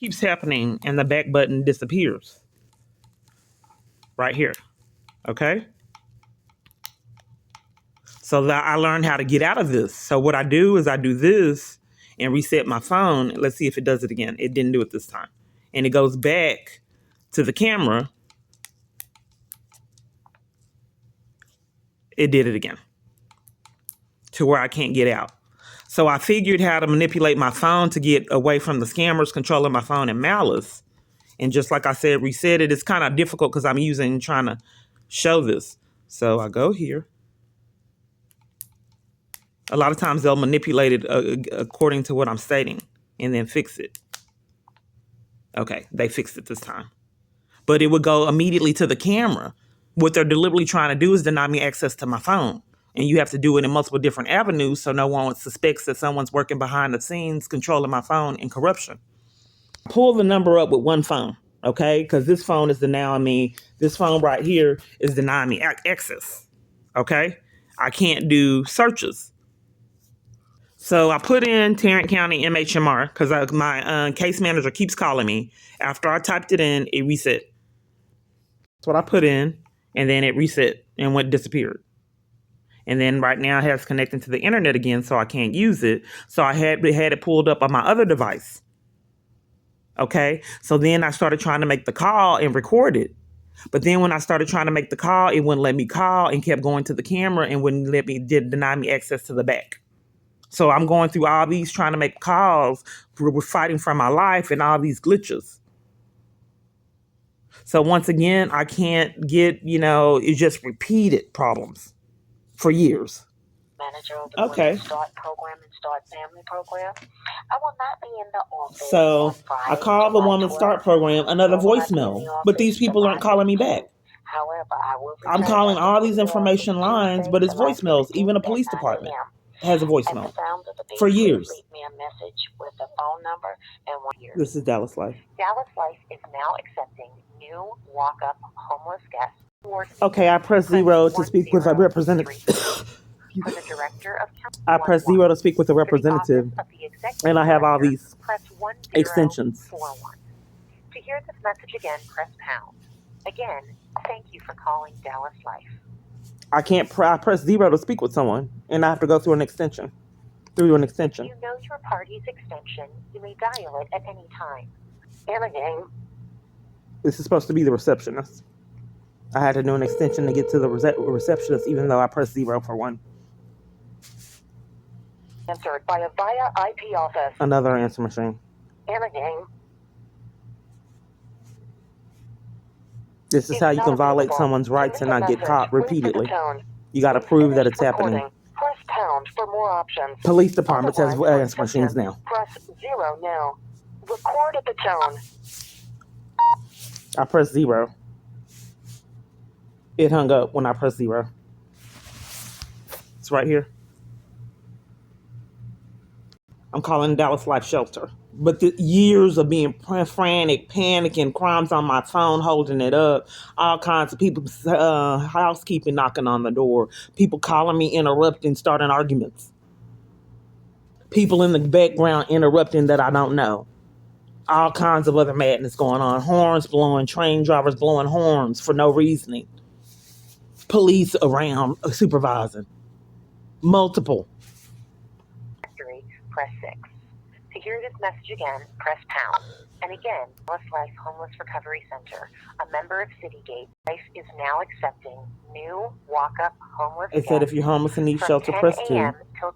Keeps happening and the back button disappears right here. Okay. So that I learned how to get out of this. So what I do is I do this and reset my phone. Let's see if it does it again. It didn't do it this time. And it goes back to the camera. It did it again to where I can't get out. So I figured how to manipulate my phone to get away from the scammers controlling my phone and malice. And just like I said, reset it. It's kind of difficult because I'm trying to show this. So I go here. A lot of times they'll manipulate it according to what I'm stating and then fix it. Okay, they fixed it this time. But it would go immediately to the camera. What they're deliberately trying to do is deny me access to my phone. And you have to do it in multiple different avenues so no one suspects that someone's working behind the scenes controlling my phone in corruption. Pull the number up with one phone, okay? Because this phone is denying me, this phone right here is denying me access, okay? I can't do searches. So I put in Tarrant County MHMR because my case manager keeps calling me. After I typed it in, it reset. That's what I put in, and then it reset and disappeared. And then right now it has connected to the internet again, so I can't use it. So I had it pulled up on my other device. Okay, so then I started trying to make the call and record it. But then when I started trying to make the call, it wouldn't let me call and kept going to the camera and wouldn't let me, deny me access to the back. So I'm going through all these trying to make calls. We're fighting for my life and all these glitches. So once again, I can't get, it's just repeated problems for years. Manager of the Women's Start Program and Start Family Program. I will not be in the office. So I call the Women's Start Program, another voicemail, but these people aren't calling me back. However, I'm calling all these information lines, but it's voicemails. Even a police department has a voicemail for years. Leave me a message with a phone number and 1 year. This is Dallas Life. Dallas Life is now accepting new walk-up homeless guests. Okay, I press 0 to speak with a representative. For the director of I press 0 to speak with a representative, and I have all these extensions. To hear this message again, press pound. Again, thank you for calling Dallas Life. I can't. I press 0 to speak with someone, and I have to go through an extension. If you know your party's extension, you may dial it at any time. And again, this is supposed to be the receptionist. I had to do an extension to get to the receptionist, even though I pressed 0 for one. Answered by a via IP office. Another answer machine. And again. This is how you can violate someone's rights and not get caught repeatedly. You got to prove that it's happening. Press pound for more options. Police departments have answer machines now. Press 0 now. Record at the tone. I pressed 0. It hung up when I pressed 0. It's right here. I'm calling Dallas Life Shelter. But the years of being frantic, panicking, crimes on my phone, holding it up, all kinds of people, housekeeping knocking on the door, people calling me, interrupting, starting arguments. People in the background interrupting that I don't know. All kinds of other madness going on. Horns blowing, train drivers blowing horns for no reasoning. Police around supervising. Multiple. Press 6. To hear this message again, press pound. And again, Dallas Life Homeless Recovery Center, a member of Citygate, Life is now accepting new walk-up homeless It said if you're homeless and need shelter, press 2.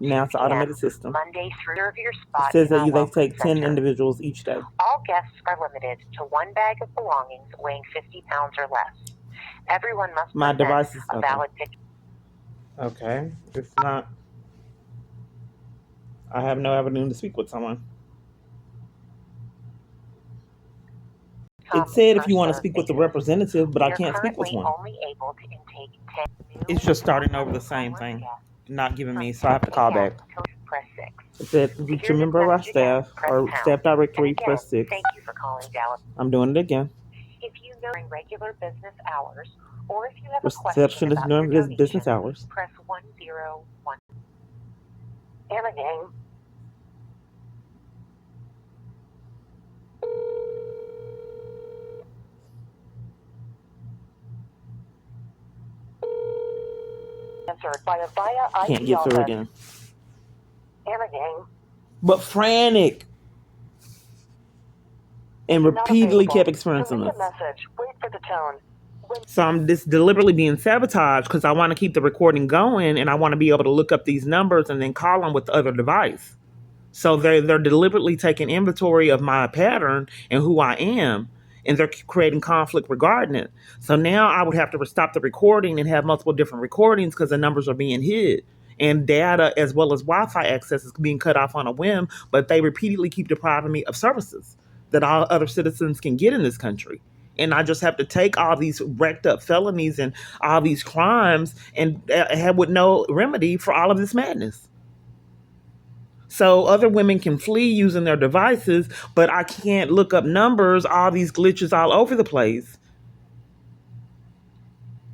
Now it's an automated system. Monday through your spot. It says that they take 10 individuals each day. All guests are limited to one bag of belongings weighing 50 pounds or less. Everyone must present a valid picture. Okay, it's not. I have no avenue to speak with someone. It said if you want to speak with the representative, but I can't speak with one. It's just starting over the same thing. Not giving me, so I have to call back. It said reach a member of our staff or staff directory, press 6. Thank you for calling Dallas. I'm doing it again. If you know during regular business hours, or if you have a reception is during business hours, press 101. And again. answered by a via Can't IP get through office. again. And again, But frantic. And not repeatedly available. kept To experiencing leave this. a message, wait for the tone. So I'm just deliberately being sabotaged because I want to keep the recording going and I want to be able to look up these numbers and then call them with the other device. So they're deliberately taking inventory of my pattern and who I am, and they're creating conflict regarding it. So now I would have to stop the recording and have multiple different recordings because the numbers are being hid. And data as well as Wi-Fi access is being cut off on a whim, but they repeatedly keep depriving me of services that all other citizens can get in this country. And I just have to take all these wrecked up felonies and all these crimes and have with no remedy for all of this madness. So other women can flee using their devices, but I can't look up numbers, all these glitches all over the place.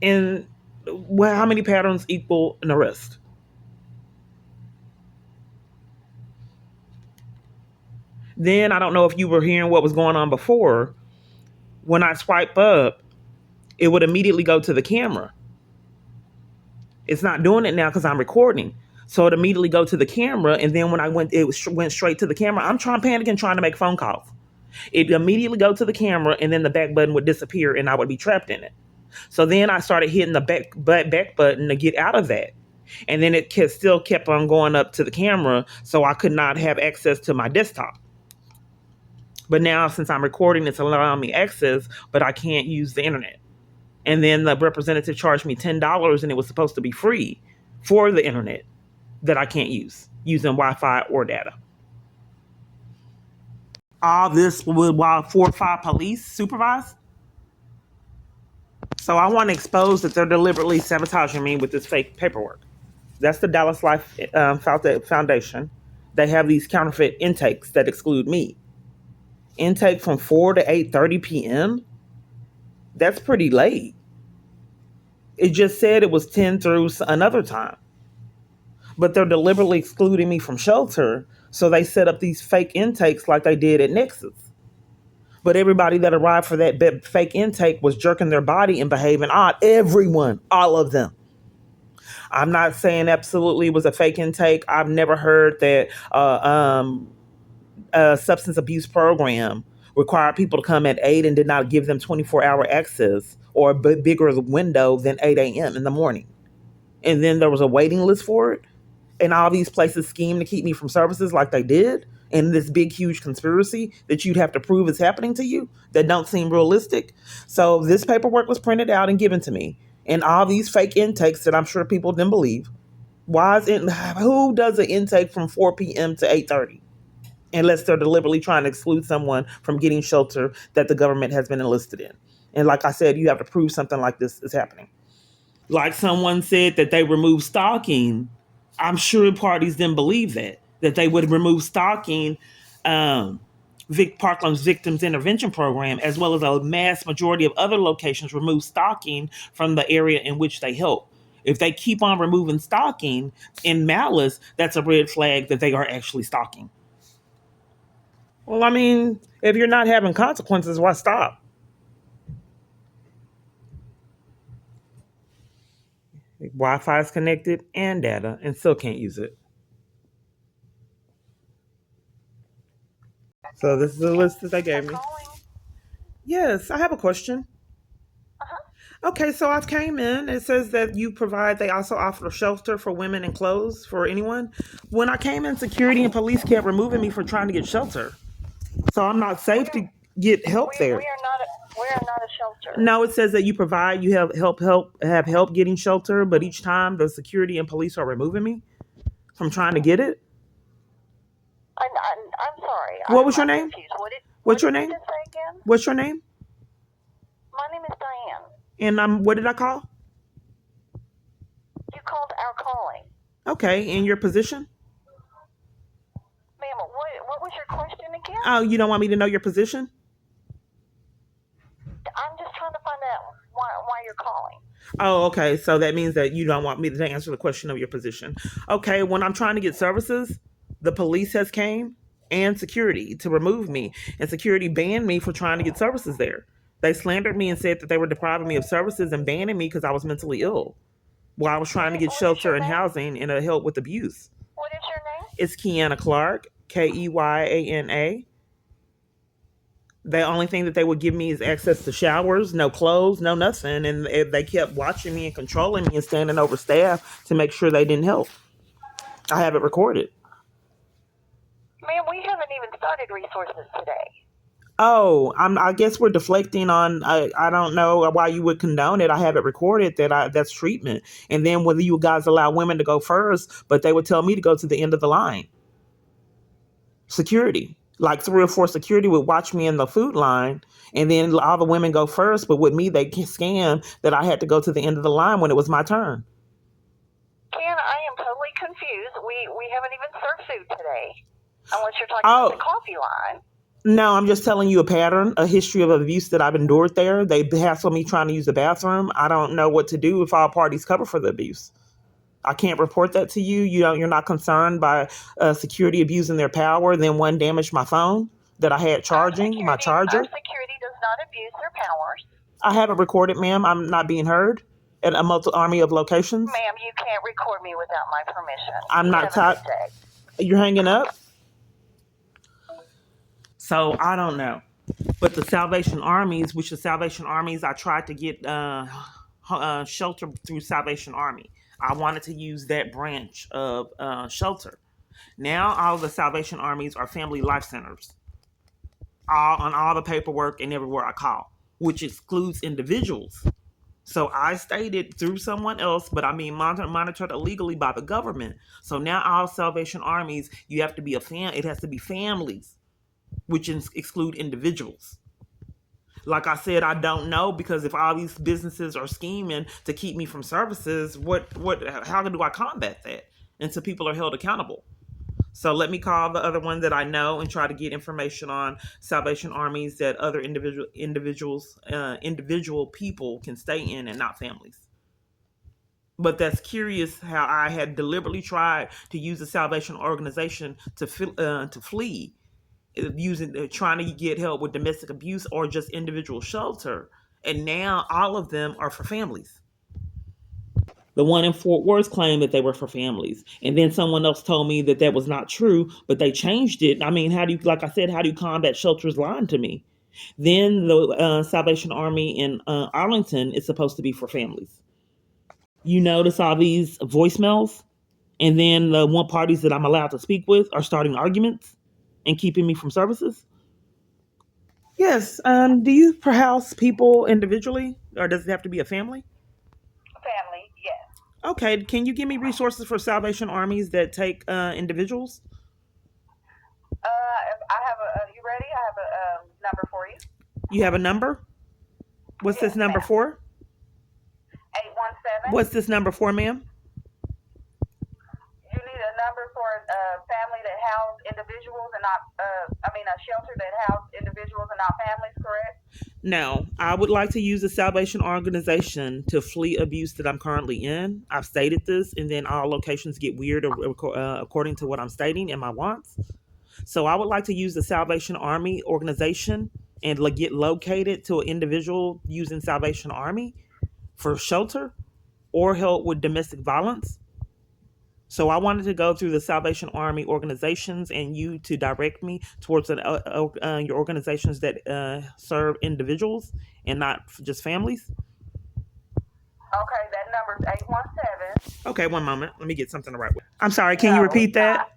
And well, how many patterns equal an arrest? Then I don't know if you were hearing what was going on before. When I swipe up, it would immediately go to the camera. It's not doing it now because I'm recording. So it immediately go to the camera, and then when I went, went straight to the camera. I'm trying panicking, trying to make phone calls. It immediately go to the camera, and then the back button would disappear, and I would be trapped in it. So then I started hitting the back button to get out of that. And then it still kept on going up to the camera, so I could not have access to my desktop. But now, since I'm recording, it's allowing me access, but I can't use the internet. And then the representative charged me $10, and it was supposed to be free for the internet that I can't use using Wi-Fi or data. All this while 4 or 5 police supervise. So I want to expose that they're deliberately sabotaging me with this fake paperwork. That's the Dallas Life Foundation. They have these counterfeit intakes that exclude me. Intake from 4 to 8:30 p.m. That's pretty late. It just said it was 10 through another time. But they're deliberately excluding me from shelter, so they set up these fake intakes like they did at Nexus. But everybody that arrived for that fake intake was jerking their body and behaving odd. Everyone, all of them. I'm not saying absolutely it was a fake intake. I've never heard that a substance abuse program required people to come at 8 and did not give them 24-hour access or a bigger window than 8 a.m. in the morning. And then there was a waiting list for it. And all these places schemed to keep me from services like they did. And this big, huge conspiracy that you'd have to prove is happening to you that don't seem realistic. So this paperwork was printed out and given to me. And all these fake intakes that I'm sure people didn't believe. Who does an intake from 4 p.m. to 8:30? Unless they're deliberately trying to exclude someone from getting shelter that the government has been enlisted in. And like I said, you have to prove something like this is happening. Like someone said that they removed stalking. I'm sure parties didn't believe that they would remove stalking, Parkland's Victims Intervention Program, as well as a mass majority of other locations remove stalking from the area in which they help. If they keep on removing stalking in malice, that's a red flag that they are actually stalking. Well, I mean, if you're not having consequences, why stop? Wi-Fi is connected and data, and still can't use it. So this is the list that they gave me. Yes, I have a question. Okay, so I've came in. It says that you provide. They also offer shelter for women and clothes for anyone. When I came in, security and police kept removing me for trying to get shelter. So I'm not safe to get help there. We are not a shelter. No, it says that you provide. You have help getting shelter, but each time the security and police are removing me from trying to get it. I'm sorry. What was your name? What's your name? What did you say again? What's your name? My name is Diane. And what did I call? You called our calling. Okay, and your position? Ma'am, what was your question again? Oh, you don't want me to know your position? I'm just trying to find out why you're calling. Oh, okay. So that means that you don't want me to answer the question of your position. Okay, when I'm trying to get services, the police has came and security to remove me. And security banned me for trying to get services there. They slandered me and said that they were depriving me of services and banning me because I was mentally ill. while I was trying to get What is shelter your and name? housing and help with abuse. What is your name? It's Kiana Clark, Keyana. The only thing that they would give me is access to showers, no clothes, no nothing. And they kept watching me and controlling me and standing over staff to make sure they didn't help. I have it recorded. Ma'am, we haven't even started resources today. Oh, I guess we're deflecting on. I don't know why you would condone it. I have it recorded that's treatment. And then whether you guys allow women to go first, but they would tell me to go to the end of the line. Security, like 3 or 4 security would watch me in the food line, and then all the women go first. But with me, they scam that I had to go to the end of the line when it was my turn. Ken, I am totally confused. We haven't even served food today, unless you're talking about the coffee line. No, I'm just telling you a pattern, a history of abuse that I've endured there. They hassle me trying to use the bathroom. I don't know what to do if all parties cover for the abuse. I can't report that to you. You're not concerned by security abusing their power. Then one damaged my phone that I had charging, my charger. Our security does not abuse their powers. I have it recorded, ma'am. I'm not being heard at a multi-army of locations. Ma'am, you can't record me without my permission. I'm not talking. You're hanging up? So I don't know. But the Salvation Armies, which the Salvation Armies, I tried to get shelter through Salvation Army. I wanted to use that branch of shelter. Now all the Salvation Armies are family life centers. On all the paperwork and everywhere I call, which excludes individuals. So I stated through someone else, but I mean monitored illegally by the government. So now all Salvation Armies, you have to be it has to be families, which exclude individuals. Like I said, I don't know, because if all these businesses are scheming to keep me from services, how do I combat that until people are held accountable? So let me call the other one that I know and try to get information on Salvation Armies that other individual people can stay in and not families. But that's curious how I had deliberately tried to use the Salvation Organization to flee, trying to get help with domestic abuse or just individual shelter, and now all of them are for families. The one in Fort Worth claimed that they were for families, and then someone else told me that that was not true, but they changed it. I mean, how do you combat shelters lying to me? Then the Salvation Army in Arlington is supposed to be for families. You notice all these voicemails, and then the one parties that I'm allowed to speak with are starting arguments and keeping me from services. Yes. Do you house people individually, or does it have to be a family? Family, yes. Okay. Can you give me resources for Salvation Armies that take individuals? I have you ready? I have a number for you. You have a number? What's this number for? 817. What's this number for, ma'am? You need a number for a family that house individuals and not, a shelter that house individuals and not families, correct? No, I would like to use the Salvation Organization to flee abuse that I'm currently in. I've stated this, and then all locations get weird according to what I'm stating and my wants. So I would like to use the Salvation Army Organization and get located to an individual using Salvation Army for shelter or help with domestic violence. So I wanted to go through the Salvation Army organizations and you to direct me towards your organizations that serve individuals and not just families. Okay, that number's 817. Okay, one moment. Let me get something to write with. I'm sorry, can you repeat that?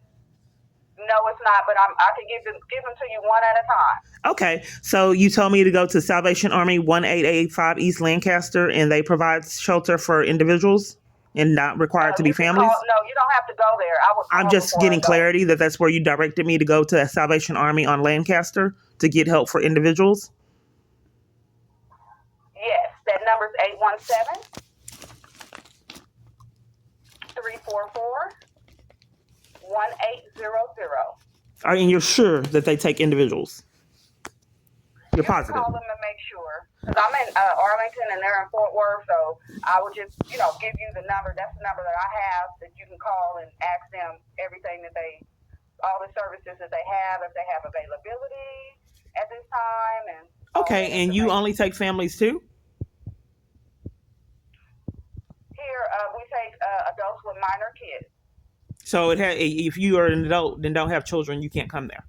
No, it's not, but I can give them to you one at a time. Okay, so you told me to go to Salvation Army 1885 East Lancaster, and they provide shelter for individuals and not required to be families? No, you don't have to go there. I'm just getting clarity that that's where you directed me to go to Salvation Army on Lancaster to get help for individuals? Yes, that number's 817 344 1800. And you're sure that they take individuals? You're positive? Call them and make sure. Because I'm in Arlington and they're in Fort Worth, so I would just, give you the number. That's the number that I have that you can call and ask them everything all the services that they have, if they have availability at this time. And okay, and you only take families too? Here, we with minor kids. So if you are an adult and don't have children, you can't come there.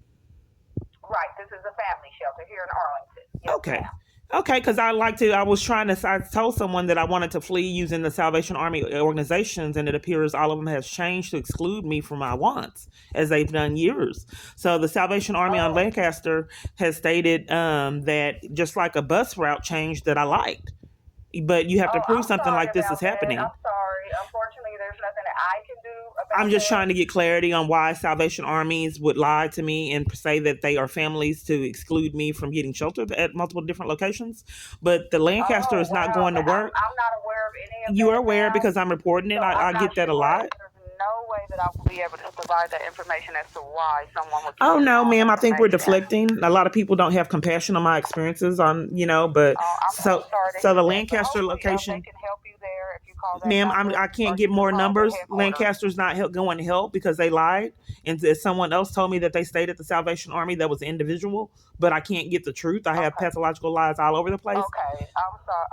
Right. This is a family shelter here in Arlington. Yes, Okay. ma'am. Okay, because I told someone that I wanted to flee using the Salvation Army organizations, and it appears all of them has changed to exclude me from my wants, as they've done years. So the Salvation Army on Lancaster has stated that just like a bus route change that I liked, but you have to prove something like this is happening. I'm sorry. Unfortunately, there's nothing that I can do about I'm just that. trying to get clarity on why Salvation Armies would lie to me and say that they are families to exclude me from getting shelter at multiple different locations. But the Lancaster is not going to work. I'm not aware of any of You that are aware now. because I'm reporting it. So I get that a lot. There's no way that I will be able to provide that information as to why someone would. Oh no, ma'am. I think we're deflecting. A lot of people don't have compassion on my experiences but so the Lancaster location. They can help you there if you call that Ma'am, number, I can't or get you more can call the numbers. headquarters. Lancaster's not going to help because they lied. And someone else told me that they stayed at the Salvation Army that was an individual, but I can't get the truth. I have pathological lies all over the place. Okay, I'm sorry.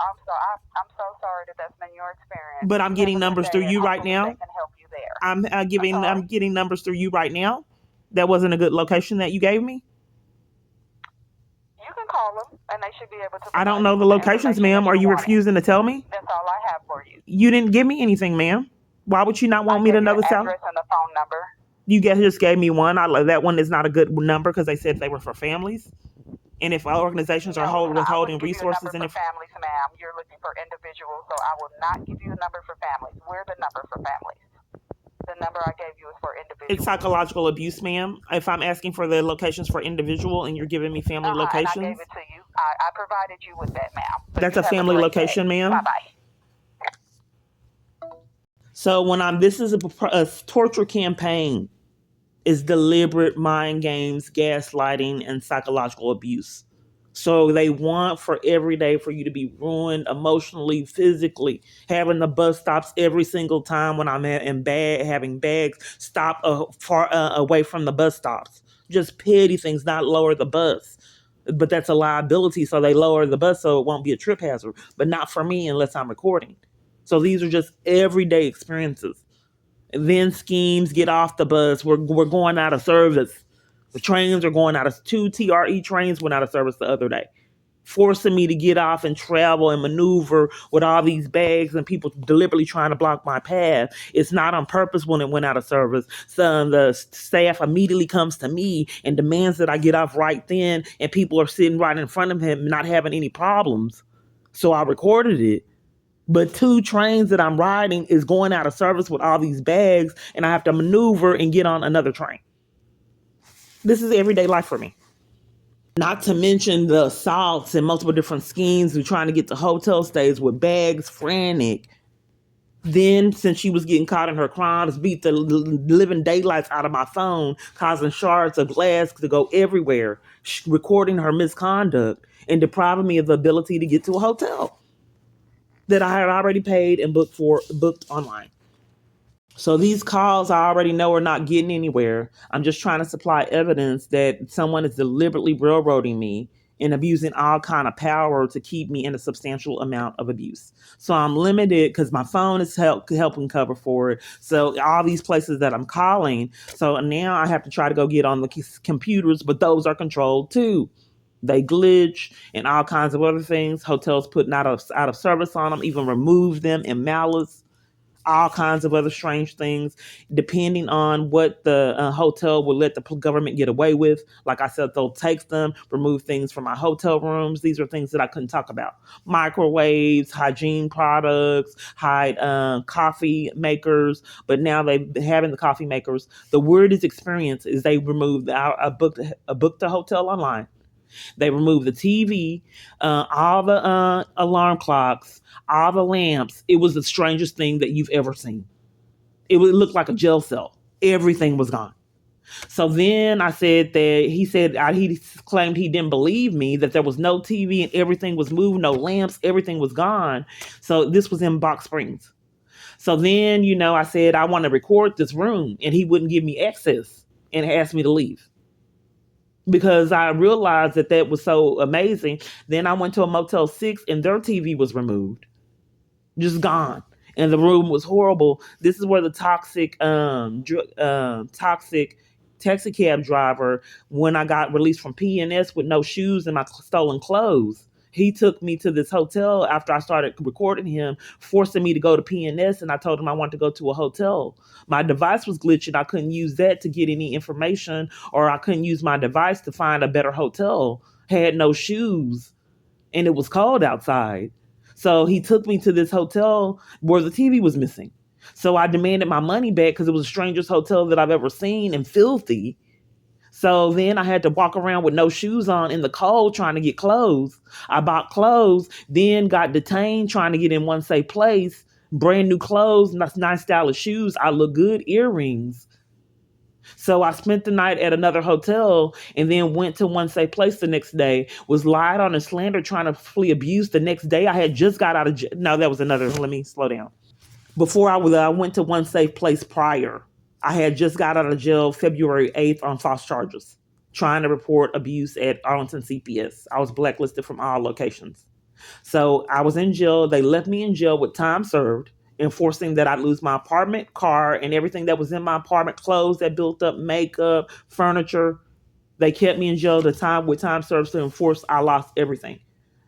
I'm so sorry that that's been your experience. But I'm getting numbers through you right now. They can help you there. I'm getting numbers through you right now. That wasn't a good location that you gave me. You can call them, and they should be able to. I don't know the locations, ma'am. Are you refusing to tell me? That's all I have for you. You didn't give me anything, ma'am. Why would you not want me to know the address and the phone number? You guys just gave me one. That one is not a good number because they said they were for families. And if organizations are withholding resources, and if families, ma'am, you're looking for individuals, so I will not give you a number for families. We're the number for families. The number I gave you is for individuals. It's psychological abuse, ma'am. If I'm asking for the locations for individual and you're giving me family locations. And I gave it to you. I provided you with that, ma'am. So that's a family location, ma'am. Bye-bye. So this is a torture campaign. Is deliberate mind games, gaslighting, and psychological abuse. So they want for every day for you to be ruined emotionally, physically, having the bus stops every single time when I'm having bags stop far away from the bus stops. Just petty things, not lower the bus. But that's a liability, so they lower the bus so it won't be a trip hazard. But not for me unless I'm recording. So these are just everyday experiences. And then schemes, get off the bus. We're going out of service. The trains are going out of 2 TRE trains went out of service the other day, forcing me to get off and travel and maneuver with all these bags and people deliberately trying to block my path. It's not on purpose when it went out of service. So the staff immediately comes to me and demands that I get off right then, and people are sitting right in front of him not having any problems. So I recorded it. But 2 trains that I'm riding is going out of service with all these bags, and I have to maneuver and get on another train. This is everyday life for me. Not to mention the assaults and multiple different schemes of trying to get to hotel stays with bags, frantic. Then, since she was getting caught in her crimes, beat the living daylights out of my phone, causing shards of glass to go everywhere, recording her misconduct, and depriving me of the ability to get to a hotel that I had already paid and booked online. So these calls I already know are not getting anywhere. I'm just trying to supply evidence that someone is deliberately railroading me and abusing all kind of power to keep me in a substantial amount of abuse. So I'm limited because my phone is helping cover for it. So all these places that I'm calling. So now I have to try to go get on the computers, but those are controlled too. They glitch and all kinds of other things. Hotels putting out of service on them, even remove them in malice. All kinds of other strange things, depending on what the hotel will let the government get away with. Like I said, they'll take them, remove things from my hotel rooms. These are things that I couldn't talk about. Microwaves, hygiene products, hide coffee makers. But now they having the coffee makers. The weirdest experience is they removed. I booked the hotel online. They removed the TV, all the alarm clocks, all the lamps. It was the strangest thing that you've ever seen. It looked like a jail cell. Everything was gone. So then I said that he claimed he didn't believe me, that there was no TV and everything was moved, no lamps, everything was gone. So this was in Box Springs. So then, I said, I want to record this room, and he wouldn't give me access and asked me to leave. Because I realized that was so amazing. Then I went to a Motel 6 and their TV was removed. Just gone. and the room was horrible. This is where the toxic taxi cab driver, when I got released from PNS with no shoes and my stolen clothes, he took me to this hotel after I started recording him, forcing me to go to PNS, and I told him I wanted to go to a hotel. My device was glitching. I couldn't use that to get any information, or I couldn't use my device to find a better hotel. Had no shoes, and it was cold outside. So he took me to this hotel where the TV was missing. So I demanded my money back because it was the strangest hotel that I've ever seen and filthy. So then I had to walk around with no shoes on in the cold trying to get clothes. I bought clothes, then got detained trying to get in one safe place. Brand new clothes, nice style of shoes. I look good, earrings. So I spent the night at another hotel and then went to one safe place the next day, was lied on and slandered trying to flee abuse the next day. I had just got out of jail. No, that was another. Let me slow down. Before I went to one safe place prior, I had just got out of jail February 8th on false charges, trying to report abuse at Arlington CPS. I was blacklisted from all locations. So I was in jail. They left me in jail with time served, enforcing that I'd lose my apartment, car, and everything that was in my apartment, clothes that built up, makeup, furniture. They kept me in jail with time served to enforce I lost everything.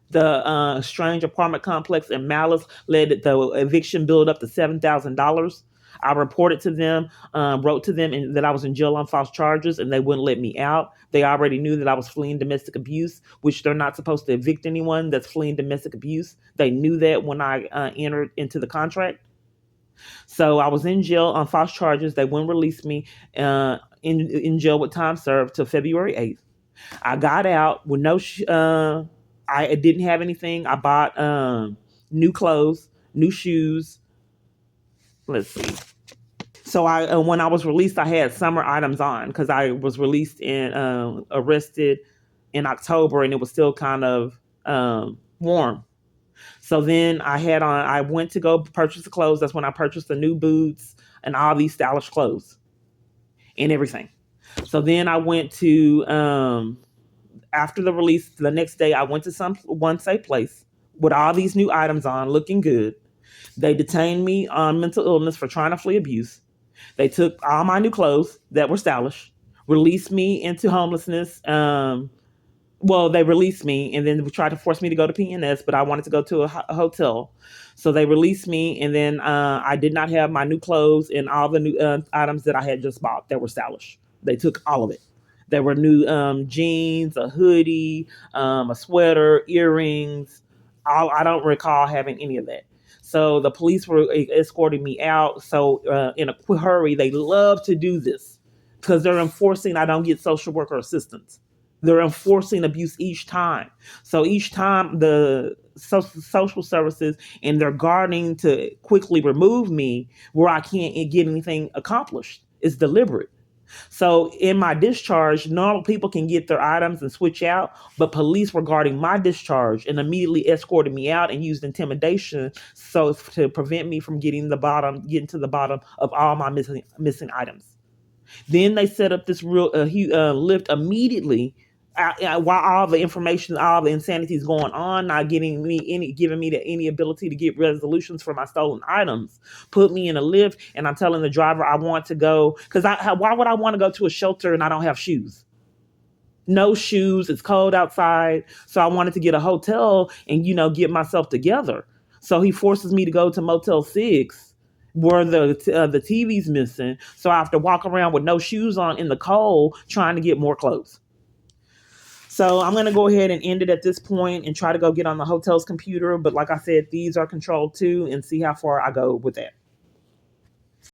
The strange apartment complex in Malice led the eviction bill up to $7,000. I reported to them, wrote to them that I was in jail on false charges, and they wouldn't let me out. They already knew that I was fleeing domestic abuse, which they're not supposed to evict anyone that's fleeing domestic abuse. They knew that when I entered into the contract. So I was in jail on false charges. They wouldn't release me in jail with time served till February 8th. I got out with no I didn't have anything. I bought new clothes, new shoes. Let's see. So I when I was released, I had summer items on because I was released and arrested in October, and it was still kind of warm. So then I went to go purchase the clothes. That's when I purchased the new boots and all these stylish clothes and everything. So then I went to after the release, the next day, I went to one safe place with all these new items on, looking good. They detained me on mental illness for trying to flee abuse. They took all my new clothes that were stylish, released me into homelessness. They released me and then tried to force me to go to PNS, but I wanted to go to a hotel. So they released me, and then I did not have my new clothes and all the new items that I had just bought that were stylish. They took all of it. There were new jeans, a hoodie, a sweater, earrings. I don't recall having any of that. So the police were escorting me out. So in a quick hurry, they love to do this because they're enforcing I don't get social worker assistance. They're enforcing abuse each time. So each time the social services and they're guarding to quickly remove me where I can't get anything accomplished. It's deliberate. So in my discharge, normal people can get their items and switch out, but police were guarding my discharge and immediately escorted me out and used intimidation so to prevent me from getting to the bottom of all my missing items. Then they set up this real lift immediately. While all the information, all the insanity is going on, not giving me any ability to get resolutions for my stolen items, put me in a lift, and I'm telling the driver I want to go because why would I want to go to a shelter and I don't have shoes? No shoes. It's cold outside, so I wanted to get a hotel and get myself together. So he forces me to go to Motel 6 where the TV's missing, so I have to walk around with no shoes on in the cold trying to get more clothes. So I'm going to go ahead and end it at this point and try to go get on the hotel's computer. But like I said, these are controlled too, and see how far I go with that.